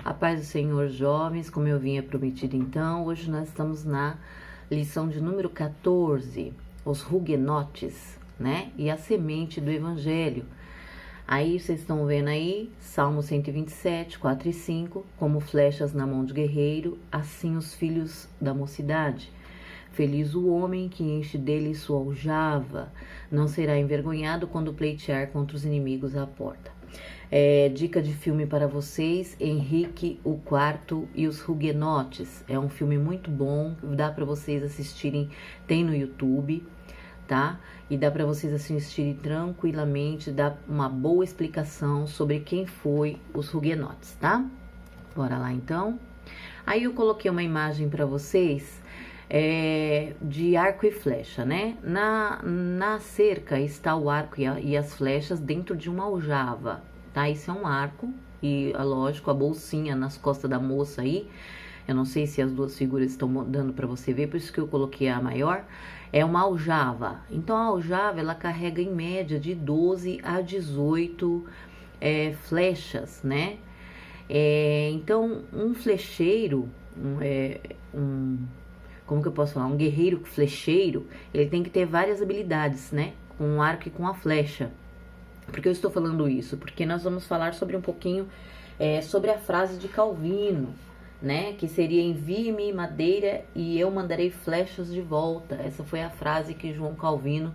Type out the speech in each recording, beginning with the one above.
A paz do Senhor, jovens, como eu vinha prometido então, hoje nós estamos na lição de número 14, os huguenotes, né? E a semente do evangelho. Aí vocês estão vendo aí, Salmo 127, 4 e 5, como flechas na mão de guerreiro, assim os filhos da mocidade. Feliz o homem que enche dele sua aljava, não será envergonhado quando pleitear contra os inimigos à porta. Dica de filme para vocês, Henrique o Quarto e os Huguenotes. É um filme muito bom, dá para vocês assistirem, tem no YouTube, tá? E dá para vocês assistirem tranquilamente, dá uma boa explicação sobre quem foi os Huguenotes, tá? Bora lá então. Aí eu coloquei uma imagem para vocês de arco e flecha, né? Na cerca está o arco e as flechas dentro de uma aljava, tá? Isso é um arco e, lógico, a bolsinha nas costas da moça aí, eu não sei se as duas figuras estão dando para você ver, por isso que eu coloquei a maior, é uma aljava. Então, a aljava, ela carrega em média de 12 a 18 flechas, né? Então, um flecheiro, como que eu posso falar? Um guerreiro flecheiro, ele tem que ter várias habilidades, né? Com o arco e com a flecha. Por que eu estou falando isso? Porque nós vamos falar sobre um pouquinho sobre a frase de Calvino, né? Que seria: envie-me madeira e eu mandarei flechas de volta. Essa foi a frase que João Calvino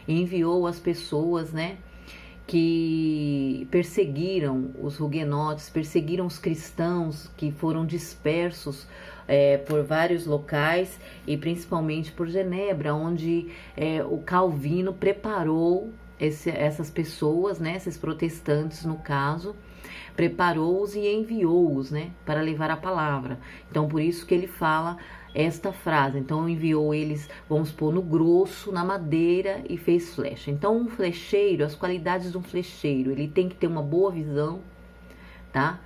enviou às pessoas, né? Que perseguiram os huguenotes, perseguiram os cristãos que foram dispersos por vários locais e principalmente por Genebra, onde o Calvino preparou essas pessoas, né, esses protestantes no caso, preparou-os e enviou-os, né, para levar a palavra. Então por isso que ele fala esta frase. Então enviou eles, vamos supor, no grosso, na madeira e fez flecha. Então um flecheiro, as qualidades de um flecheiro, ele tem que ter uma boa visão, tá?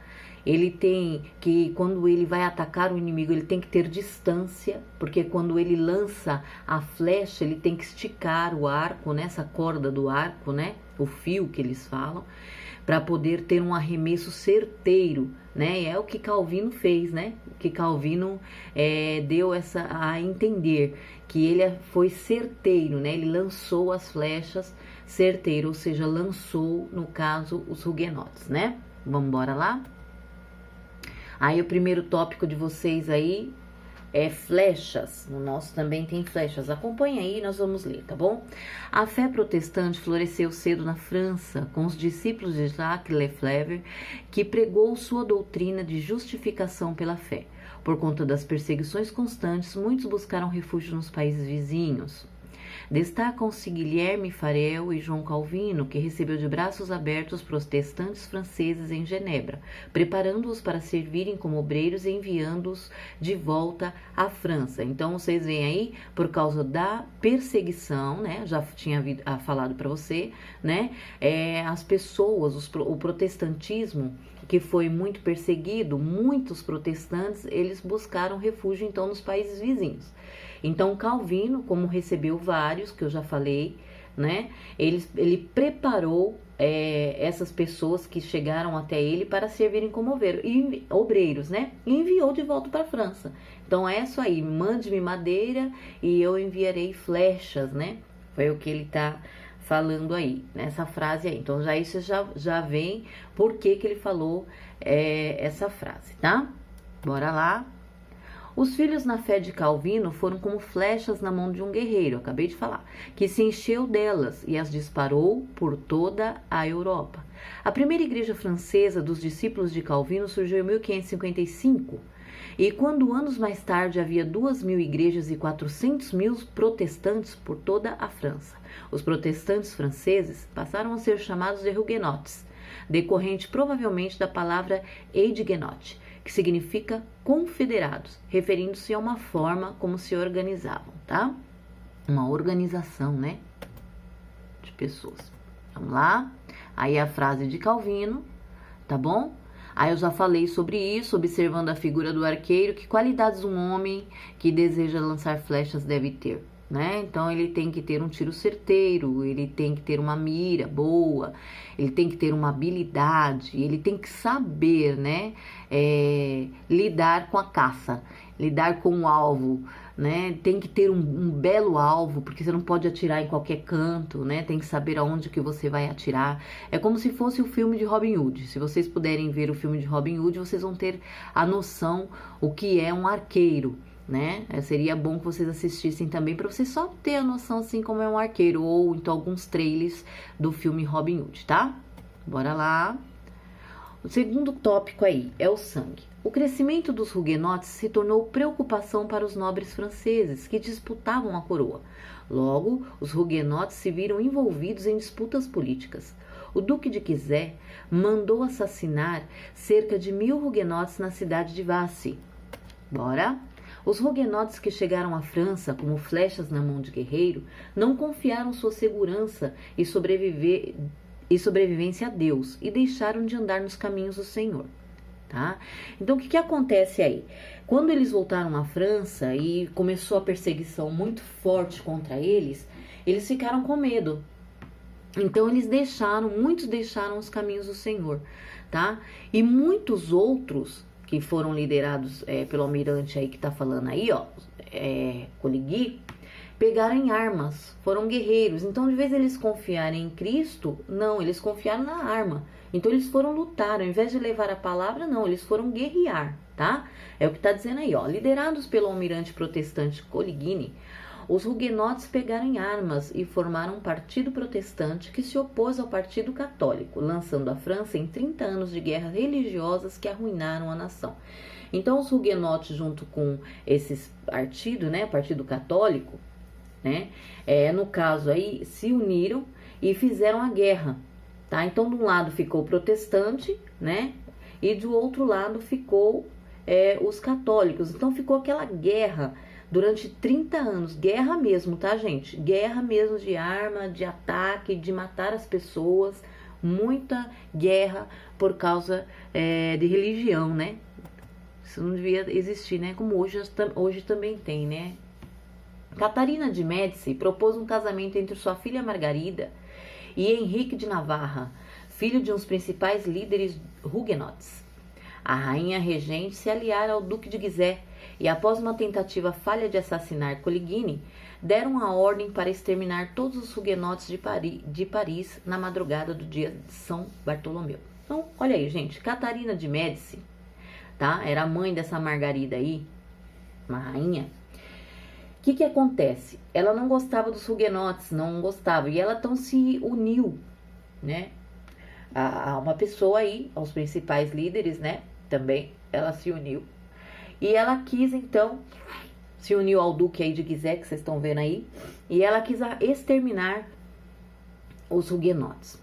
Ele tem que, quando ele vai atacar o inimigo, ele tem que ter distância, porque quando ele lança a flecha, ele tem que esticar o arco, né, essa corda do arco, né, o fio que eles falam, para poder ter um arremesso certeiro, né? E é o que Calvino fez, né? Que Calvino deu a entender que ele foi certeiro, né? Ele lançou as flechas certeiro, ou seja, lançou, no caso, os huguenotes, né? Vamos embora lá? Aí o primeiro tópico de vocês aí é flechas. No nosso também tem flechas. Acompanha aí, nós vamos ler, tá bom? A fé protestante floresceu cedo na França, com os discípulos de Jacques Lefebvre, que pregou sua doutrina de justificação pela fé. Por conta das perseguições constantes, muitos buscaram refúgio nos países vizinhos. Destacam-se Guilherme Farel e João Calvino, que recebeu de braços abertos os protestantes franceses em Genebra, preparando-os para servirem como obreiros e enviando-os de volta à França. Então, vocês veem aí, por causa da perseguição, né? Já tinha falado para você, né? As pessoas, o protestantismo, que foi muito perseguido, muitos protestantes, eles buscaram refúgio, então, nos países vizinhos. Então, Calvino, como recebeu vários, que eu já falei, né? Ele preparou essas pessoas que chegaram até ele para servirem como obreiros, né? E enviou de volta para a França. Então, é isso aí, mande-me madeira e eu enviarei flechas, né? Foi o que ele está falando aí, nessa frase aí. Então, isso já vem por que ele falou essa frase, tá? Bora lá. Os filhos na fé de Calvino foram como flechas na mão de um guerreiro, acabei de falar, que se encheu delas e as disparou por toda a Europa. A primeira igreja francesa dos discípulos de Calvino surgiu em 1555, e quando anos mais tarde havia 2.000 igrejas e 400.000 protestantes por toda a França. Os protestantes franceses passaram a ser chamados de huguenotes, decorrente provavelmente da palavra Huguenot, que significa confederados, referindo-se a uma forma como se organizavam, tá? Uma organização, né, de pessoas. Vamos lá? Aí a frase de Calvino, tá bom? Aí eu já falei sobre isso, observando a figura do arqueiro, que qualidades um homem que deseja lançar flechas deve ter. né? Então ele tem que ter um tiro certeiro, ele tem que ter uma mira boa, ele tem que ter uma habilidade, ele tem que saber, né? Lidar com a caça, lidar com o alvo, né? Tem que ter um belo alvo, porque você não pode atirar em qualquer canto, né? Tem que saber aonde que você vai atirar. É como se fosse o filme de Robin Hood. Se vocês puderem ver o filme de Robin Hood, vocês vão ter a noção o que é um arqueiro, né? Seria bom que vocês assistissem também para vocês só ter a noção assim como é um arqueiro, ou então alguns trailers do filme Robin Hood, tá? Bora lá. O segundo tópico aí é o sangue. O crescimento dos huguenotes se tornou preocupação para os nobres franceses que disputavam a coroa. Logo, os huguenotes se viram envolvidos em disputas políticas. O Duque de Guise mandou assassinar cerca de 1000 huguenotes na cidade de Vassy. Bora? Os huguenotes que chegaram à França como flechas na mão de guerreiro não confiaram sua segurança e sobrevivência a Deus e deixaram de andar nos caminhos do Senhor. Tá? Então, o que acontece aí? Quando eles voltaram à França e começou a perseguição muito forte contra eles, eles ficaram com medo. Então, muitos deixaram os caminhos do Senhor, tá? E muitos outros que foram liderados pelo almirante aí que tá falando aí, ó, Coligny, pegaram em armas, foram guerreiros. Então, de vez eles confiarem em Cristo, não, eles confiaram na arma. Então, eles foram lutar, ao invés de levar a palavra, não, eles foram guerrear, tá? É o que tá dizendo aí, ó. Liderados pelo almirante protestante Coligny, os huguenotes pegaram em armas e formaram um partido protestante que se opôs ao partido católico, lançando a França em 30 anos de guerras religiosas que arruinaram a nação. Então, os huguenotes, junto com esses partidos, né, partido católico, né, no caso aí, se uniram e fizeram a guerra, tá? Então, de um lado ficou o protestante, né, e do outro lado ficou os católicos. Então, ficou aquela guerra durante 30 anos, guerra mesmo, tá, gente? Guerra mesmo de arma, de ataque, de matar as pessoas, muita guerra por causa de religião, né? Isso não devia existir, né? Como hoje também tem, né? Catarina de Médici propôs um casamento entre sua filha Margarida e Henrique de Navarra, filho de um dos principais líderes huguenotes. A rainha regente se aliara ao Duque de Guise e, após uma tentativa falha de assassinar Coligny, deram a ordem para exterminar todos os huguenotes de Paris na madrugada do dia de São Bartolomeu. Então, olha aí, gente, Catarina de Médici, tá? Era a mãe dessa Margarida aí, uma rainha. O que acontece? Ela não gostava dos huguenotes, não gostava, e ela então se uniu, né, a uma pessoa aí, aos principais líderes, né, também, ela se uniu. E ela quis, então, se uniu ao Duque aí de Guise, que vocês estão vendo aí, e ela quis exterminar os huguenotes.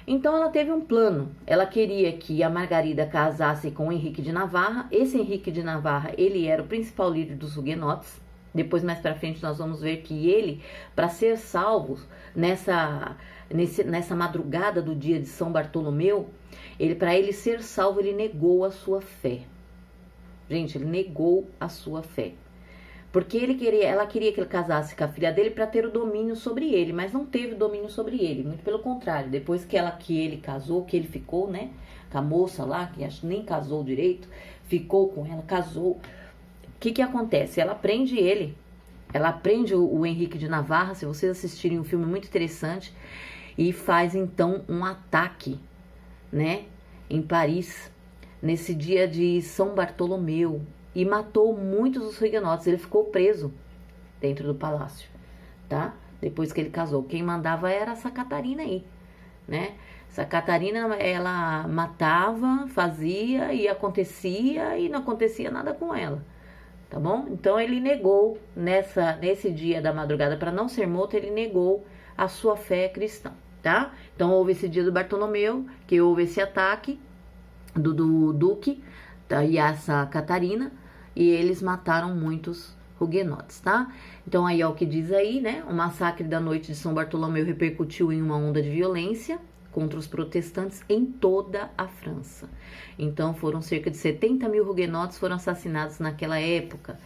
Então, ela teve um plano. Ela queria que a Margarida casasse com o Henrique de Navarra. Esse Henrique de Navarra, ele era o principal líder dos huguenotes. Depois, mais pra frente, nós vamos ver que ele, para ser salvo nessa madrugada do dia de São Bartolomeu, para ele ser salvo, ele negou a sua fé. Gente, ele negou a sua fé. Porque ela queria que ele casasse com a filha dele para ter o domínio sobre ele, mas não teve domínio sobre ele, muito pelo contrário. Depois que ele casou, que ele ficou, né, com a moça lá, que acho que nem casou direito, ficou com ela, casou. O que acontece? Ela prende ele, ela prende o Henrique de Navarra, se vocês assistirem um filme muito interessante, e faz então um ataque, né, em Paris, nesse dia de São Bartolomeu, e matou muitos dos huguenotes. Ele ficou preso dentro do palácio, tá? Depois que ele casou. Quem mandava era essa Catarina aí, né? Essa Catarina, ela matava, fazia e acontecia, e não acontecia nada com ela, tá bom? Então ele negou, nesse dia da madrugada, para não ser morto, ele negou a sua fé cristã, tá? Então houve esse dia do Bartolomeu, que houve esse ataque do Duque e essa Catarina, e eles mataram muitos huguenotes, tá? Então aí é o que diz aí, né? O massacre da noite de São Bartolomeu repercutiu em uma onda de violência contra os protestantes em toda a França. Então foram cerca de 70 mil huguenotes foram assassinados naquela época.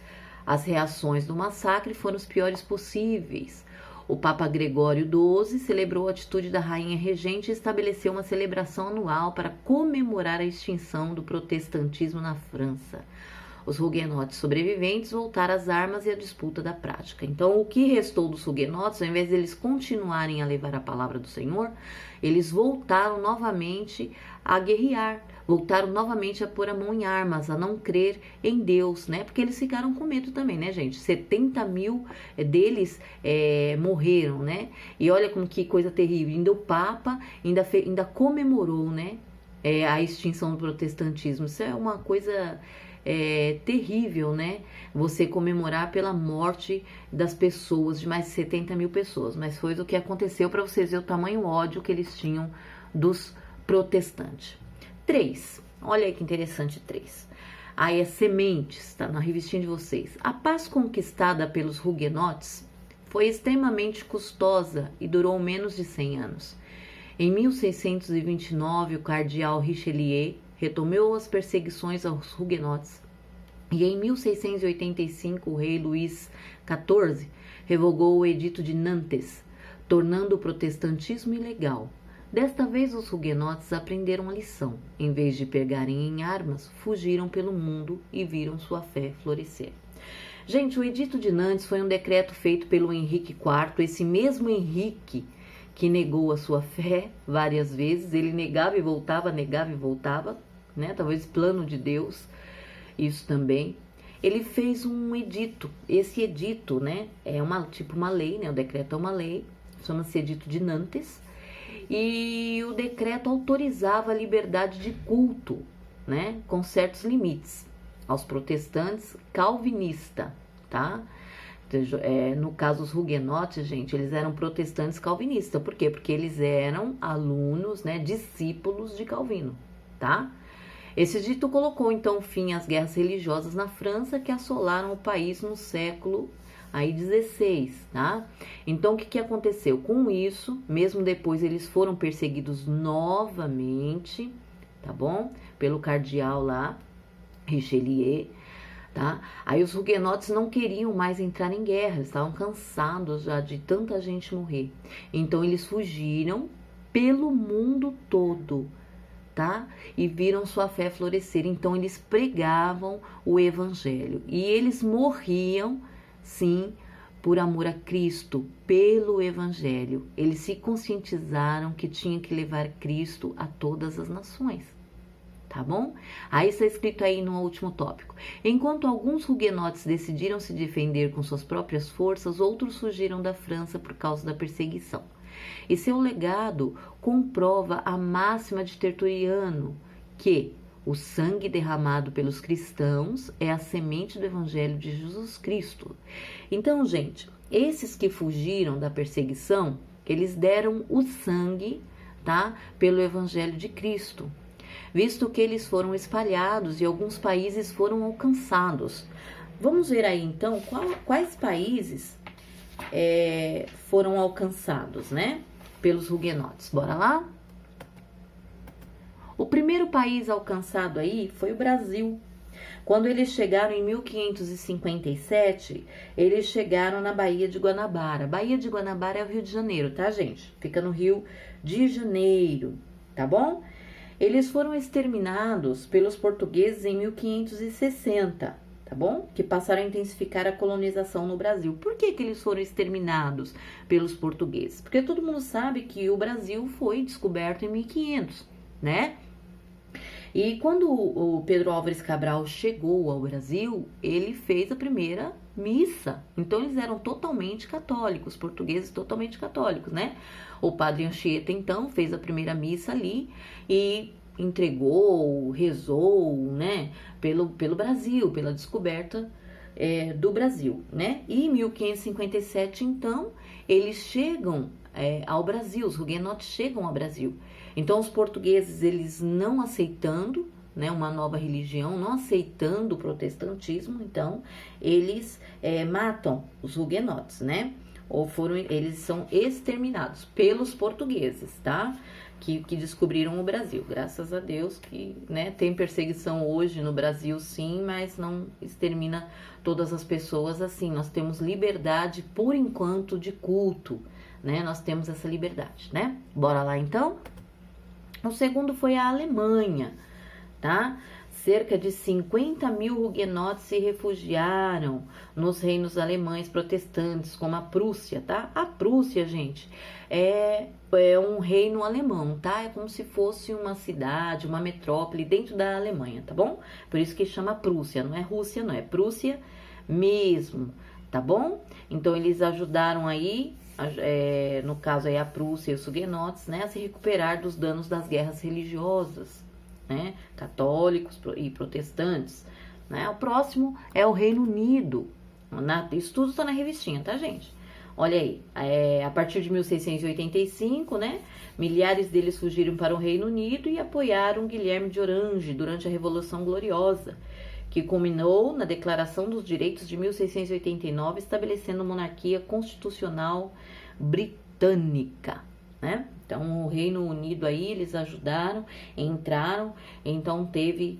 As reações do massacre foram as piores possíveis. O Papa Gregório XII celebrou a atitude da rainha regente e estabeleceu uma celebração anual para comemorar a extinção do protestantismo na França. Os huguenotes sobreviventes voltaram às armas e à disputa da prática. Então, o que restou dos huguenotes, ao invés deles continuarem a levar a palavra do Senhor, eles voltaram novamente a guerrear, voltaram novamente a pôr a mão em armas, a não crer em Deus, né? Porque eles ficaram com medo também, né, gente? 70 mil deles morreram, né? E olha como que coisa terrível. Ainda o Papa ainda comemorou, né? A extinção do protestantismo. Isso é uma coisa terrível, né? Você comemorar pela morte das pessoas, de mais de 70 mil pessoas. Mas foi o que aconteceu, para vocês verem o tamanho ódio que eles tinham dos protestantes. 3. Olha aí que interessante, 3. Aí é sementes, tá na revistinha de vocês. A paz conquistada pelos huguenotes foi extremamente custosa e durou menos de 100 anos. Em 1629, o cardeal Richelieu retomou as perseguições aos huguenotes e em 1685 o rei Luís XIV revogou o Edito de Nantes, tornando o protestantismo ilegal. Desta vez os huguenotes aprenderam a lição. Em vez de pegarem em armas, fugiram pelo mundo e viram sua fé florescer. Gente, o Edito de Nantes foi um decreto feito pelo Henrique IV, esse mesmo Henrique que negou a sua fé várias vezes. Ele negava e voltava, né? Talvez plano de Deus, isso também. Ele fez um edito. Esse edito, né, é uma lei, né? O decreto é uma lei, chama-se Edito de Nantes. E o decreto autorizava a liberdade de culto, né, com certos limites, aos protestantes calvinistas, tá? No caso, os huguenotes, gente, eles eram protestantes calvinistas. Por quê? Porque eles eram alunos, né, discípulos de Calvino, tá? Esse edito colocou, então, fim às guerras religiosas na França, que assolaram o país no século aí 16, tá? Então, o que aconteceu? Com isso, mesmo depois, eles foram perseguidos novamente, tá bom? Pelo cardeal lá, Richelieu, tá? Aí os huguenotes não queriam mais entrar em guerra, eles estavam cansados já de tanta gente morrer. Então, eles fugiram pelo mundo todo, tá? E viram sua fé florescer. Então, eles pregavam o evangelho e eles morriam, sim, por amor a Cristo, pelo evangelho. Eles se conscientizaram que tinham que levar Cristo a todas as nações, tá bom? Aí está escrito aí no último tópico. Enquanto alguns huguenotes decidiram se defender com suas próprias forças, outros fugiram da França por causa da perseguição. E seu legado comprova a máxima de Tertuliano, que o sangue derramado pelos cristãos é a semente do evangelho de Jesus Cristo. Então, gente, esses que fugiram da perseguição, eles deram o sangue, tá, pelo evangelho de Cristo, visto que eles foram espalhados e alguns países foram alcançados. Vamos ver aí, então, quais países foram alcançados, né, pelos huguenotes. Bora lá? O primeiro país alcançado aí foi o Brasil. Quando eles chegaram em 1557, eles chegaram na Baía de Guanabara. Baía de Guanabara é o Rio de Janeiro, tá, gente? Fica no Rio de Janeiro, tá bom? Eles foram exterminados pelos portugueses em 1560, tá bom? Que passaram a intensificar a colonização no Brasil. Por que eles foram exterminados pelos portugueses? Porque todo mundo sabe que o Brasil foi descoberto em 1500, né? E quando o Pedro Álvares Cabral chegou ao Brasil, ele fez a primeira missa. Então, eles eram totalmente católicos, portugueses totalmente católicos, né? O padre Anchieta, então, fez a primeira missa ali e entregou, rezou, né? Pelo Brasil, pela descoberta do Brasil, né? E em 1557, então, eles chegam ao Brasil, os huguenotes chegam ao Brasil. Então, os portugueses, eles não aceitando, né, uma nova religião, não aceitando o protestantismo, então, eles matam os huguenotes, né? Eles são exterminados pelos portugueses, tá? que descobriram o Brasil. Graças a Deus que, né, tem perseguição hoje no Brasil, sim, mas não extermina todas as pessoas assim. Nós temos liberdade, por enquanto, de culto, né? Nós temos essa liberdade, né? Bora lá, então? O segundo foi a Alemanha, tá? Cerca de 50 mil huguenotes se refugiaram nos reinos alemães protestantes, como a Prússia, tá? A Prússia, gente, é um reino alemão, tá? É como se fosse uma cidade, uma metrópole dentro da Alemanha, tá bom? Por isso que chama Prússia, não é Rússia, não, é Prússia mesmo, tá bom? Então, eles ajudaram aí, no caso aí a Prússia e os huguenotes, né, a se recuperar dos danos das guerras religiosas, né, católicos e protestantes, né. O próximo é o Reino Unido. Isso tudo está na revistinha, tá, gente? Olha aí, a partir de 1685, né, milhares deles fugiram para o Reino Unido e apoiaram Guilherme de Orange durante a Revolução Gloriosa, que culminou na Declaração dos Direitos de 1689, estabelecendo monarquia constitucional britânica, né? Então, o Reino Unido aí, eles ajudaram, entraram, então teve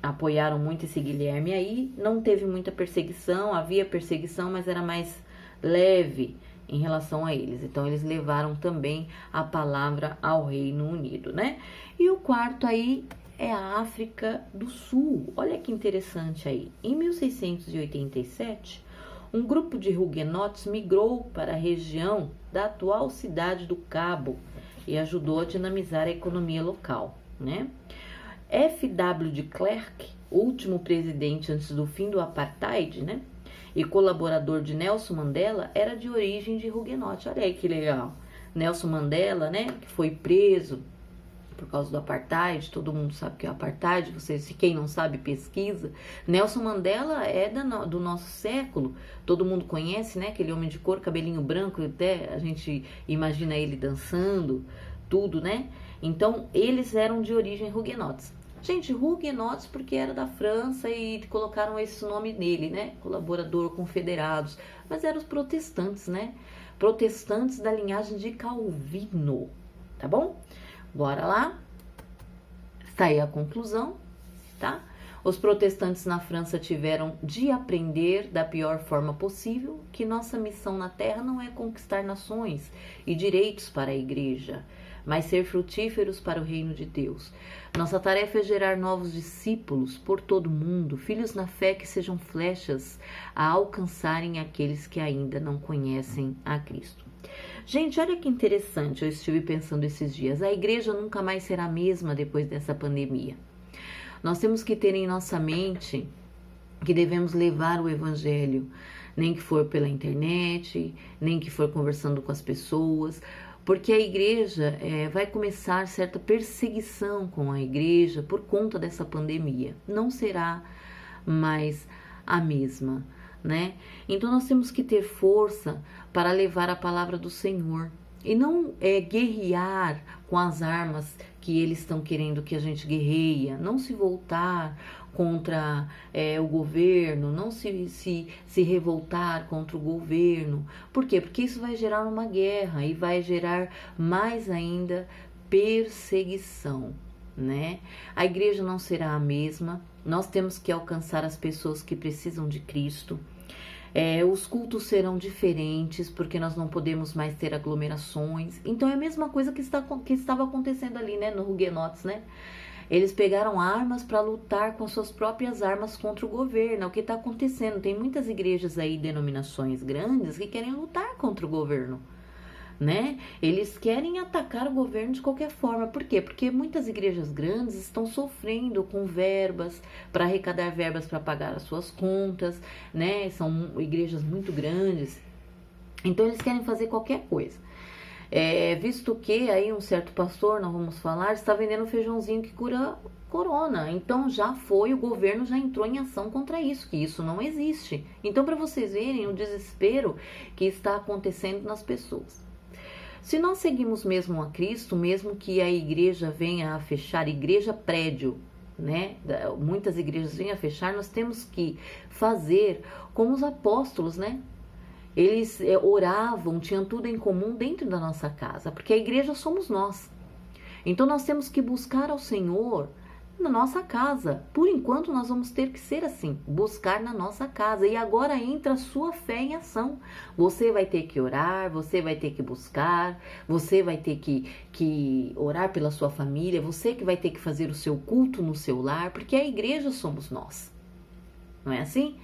apoiaram muito esse Guilherme aí, não teve muita perseguição, havia perseguição, mas era mais leve em relação a eles. Então, eles levaram também a palavra ao Reino Unido, né? E o quarto aí é a África do Sul. Olha que interessante aí. Em 1687, um grupo de huguenotes migrou para a região da atual cidade do Cabo e ajudou a dinamizar a economia local, né? F.W. de Klerk, último presidente antes do fim do apartheid, né, e colaborador de Nelson Mandela, era de origem de huguenote. Olha aí que legal. Nelson Mandela, né, que foi preso por causa do apartheid, todo mundo sabe que é o apartheid, quem não sabe, pesquisa. Nelson Mandela é do nosso século, todo mundo conhece, né, aquele homem de cor, cabelinho branco, até a gente imagina ele dançando, tudo, né? Então, eles eram de origem huguenotes. Gente, huguenotes porque era da França e colocaram esse nome nele, né? Colaborador, confederados, mas eram os protestantes, né? Protestantes da linhagem de Calvino, tá bom? Bora lá. Está aí a conclusão, tá? Os protestantes na França tiveram de aprender da pior forma possível que nossa missão na Terra não é conquistar nações e direitos para a Igreja, mas ser frutíferos para o reino de Deus. Nossa tarefa é gerar novos discípulos por todo o mundo, filhos na fé que sejam flechas a alcançarem aqueles que ainda não conhecem a Cristo. Gente, olha que interessante, eu estive pensando esses dias, a igreja nunca mais será a mesma depois dessa pandemia. Nós temos que ter em nossa mente que devemos levar o evangelho, nem que for pela internet, nem que for conversando com as pessoas, porque a igreja vai começar certa perseguição com a igreja por conta dessa pandemia. Não será mais a mesma, né? Então nós temos que ter força para levar a palavra do Senhor e não guerrear com as armas que eles estão querendo que a gente guerreia, não se voltar contra o governo, não se revoltar contra o governo. Por quê? Porque isso vai gerar uma guerra e vai gerar mais ainda perseguição, né? A igreja não será a mesma, nós temos que alcançar as pessoas que precisam de Cristo. Os cultos serão diferentes, porque nós não podemos mais ter aglomerações. Então é a mesma coisa que estava acontecendo ali, né, no Huguenotes, né? Eles pegaram armas para lutar com suas próprias armas contra o governo. É o que está acontecendo. Tem muitas igrejas aí, denominações grandes, que querem lutar contra o governo, né? Eles querem atacar o governo de qualquer forma. Por quê? Porque muitas igrejas grandes estão sofrendo com verbas, para arrecadar verbas para pagar as suas contas, né? São igrejas muito grandes. Então eles querem fazer qualquer coisa. Visto que aí um certo pastor, nós vamos falar, está vendendo feijãozinho que cura corona. Então o governo já entrou em ação contra isso, que isso não existe. Então, para vocês verem o desespero que está acontecendo nas pessoas. Se nós seguimos mesmo a Cristo, mesmo que a igreja venha a fechar, igreja prédio, né? Muitas igrejas venham a fechar, nós temos que fazer como os apóstolos, né? Eles oravam, tinham tudo em comum dentro da nossa casa, porque a igreja somos nós. Então nós temos que buscar ao Senhor na nossa casa. Por enquanto nós vamos ter que ser assim, buscar na nossa casa. E agora entra a sua fé em ação. Você vai ter que orar, você vai ter que buscar, você vai ter que orar pela sua família, você que vai ter que fazer o seu culto no seu lar, porque a igreja somos nós. Não é assim?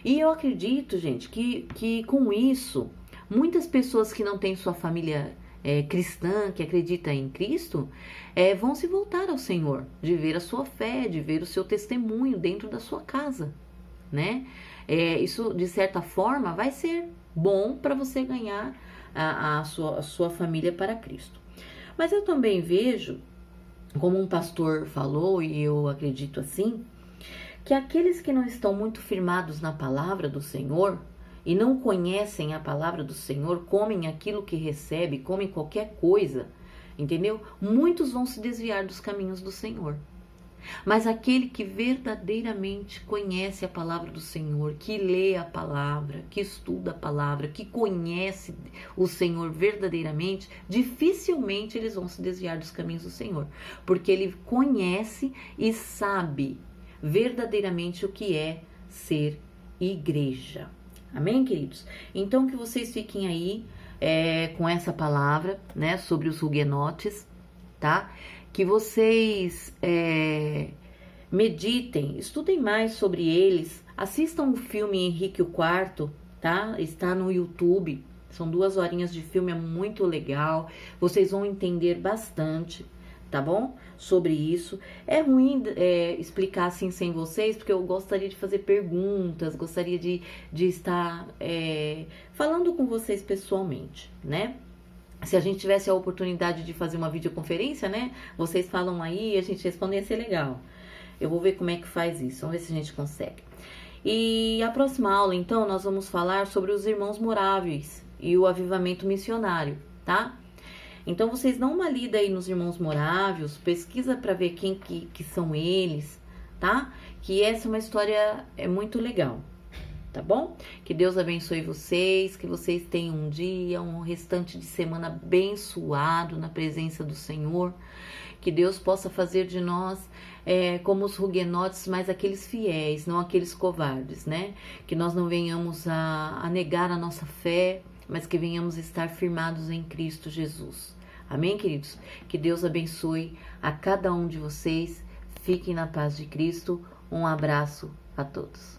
E eu acredito, gente, que com isso, muitas pessoas que não têm sua família cristã, que acredita em Cristo, vão se voltar ao Senhor, de ver a sua fé, de ver o seu testemunho dentro da sua casa, né? Isso, de certa forma, vai ser bom para você ganhar a sua família para Cristo. Mas eu também vejo, como um pastor falou, e eu acredito assim, que aqueles que não estão muito firmados na palavra do Senhor e não conhecem a palavra do Senhor, comem aquilo que recebe, comem qualquer coisa, entendeu? Muitos vão se desviar dos caminhos do Senhor. Mas aquele que verdadeiramente conhece a palavra do Senhor, que lê a palavra, que estuda a palavra, que conhece o Senhor verdadeiramente, dificilmente eles vão se desviar dos caminhos do Senhor, porque ele conhece e sabe verdadeiramente o que é ser igreja. Amém, queridos? Então que vocês fiquem aí com essa palavra, né, sobre os huguenotes, tá? Que vocês meditem, estudem mais sobre eles, assistam o filme Henrique IV, tá? Está no YouTube, são 2 horinhas de filme, é muito legal, vocês vão entender bastante, tá bom? Sobre isso. É ruim explicar assim sem vocês, porque eu gostaria de fazer perguntas, gostaria de estar falando com vocês pessoalmente, né? Se a gente tivesse a oportunidade de fazer uma videoconferência, né? Vocês falam aí e a gente responde, ia ser legal. Eu vou ver como é que faz isso, vamos ver se a gente consegue. E a próxima aula, então, nós vamos falar sobre os irmãos moráveis e o avivamento missionário, tá? Então, vocês dão uma lida aí nos irmãos moráveis, pesquisa para ver quem que são eles, tá? Que essa é uma história muito legal, tá bom? Que Deus abençoe vocês, que vocês tenham um dia, um restante de semana abençoado na presença do Senhor, que Deus possa fazer de nós como os huguenotes, mas aqueles fiéis, não aqueles covardes, né? Que nós não venhamos a negar a nossa fé, mas que venhamos estar firmados em Cristo Jesus. Amém, queridos? Que Deus abençoe a cada um de vocês. Fiquem na paz de Cristo. Um abraço a todos.